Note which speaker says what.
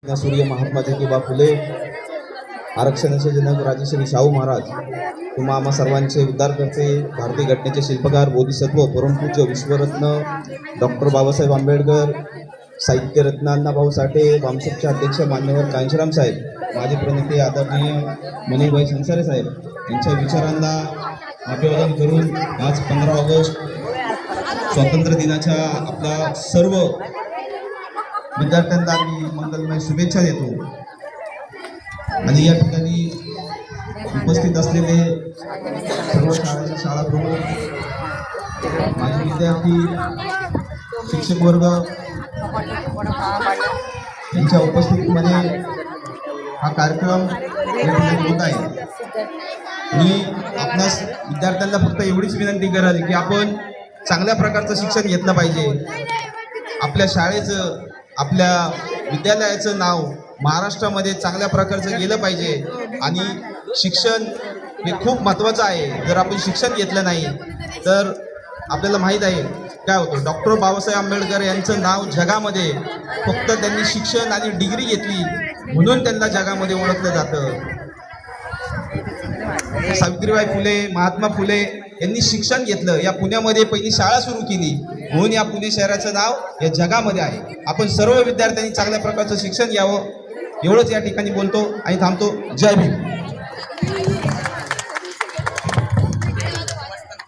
Speaker 1: सूर्य महात्मा ज्योतिबा फुले, आरक्षणाचे जनक राजश्री शाहू महाराज, तुम्हा आम्हा सर्वांचे उद्धार करते, भारतीय घटनेचे शिल्पकार बोधिसत्व परमपूज्य विश्वरत्न डॉक्टर बाबासाहेब आंबेडकर, साहित्यरत्न अण्णाभाऊ साठे, वामसपचे अध्यक्ष मान्यवर कांशीराम साहेब, माजी प्रणेते आदरणीय मनीभाई संसारे साहेब यांच्या विचारांना अभिवादन करून आज 15 ऑगस्ट स्वातंत्र्य दिनाच्या आपला सर्व विद्यार्थ्यांना मी मंगलमय शुभेच्छा देतो। आणि या ठिकाणी उपस्थित असलेले सर्व शाळा प्रमुख, माजी विद्यार्थी, शिक्षक वर्ग यांच्या उपस्थितीमध्ये हा कार्यक्रम होत आहे। मी आपणास विद्यार्थ्यांना फक्त एवढीच विनंती कराल की आपण चांगल्या प्रकारचं शिक्षण घेतलं पाहिजे। आपल्या शाळेचं, आपल्या विद्यालयाचं नाव महाराष्ट्रामध्ये चांगल्या प्रकारचं गेलं पाहिजे। आणि शिक्षण हे खूप महत्त्वाचं आहे। जर आपण शिक्षण घेतलं नाही तर आपल्याला माहीत आहे काय होतं। डॉक्टर बाबासाहेब आंबेडकर यांचं नाव जगामध्ये फक्त त्यांनी शिक्षण आणि डिग्री घेतली म्हणून त्यांना जगामध्ये ओळखलं जातं। सावित्रीबाई फुले, महात्मा फुले यांनी शिक्षण घेतलं, या पुण्यामध्ये पहिली शाळा सुरू केली म्हणून या पुणे शहराचं नाव या जगामध्ये आहे। आपण सर्व विद्यार्थ्यांनी चांगल्या प्रकारचं शिक्षण घ्यावं एवढंच या ठिकाणी बोलतो आणि थांबतो। जय भीम।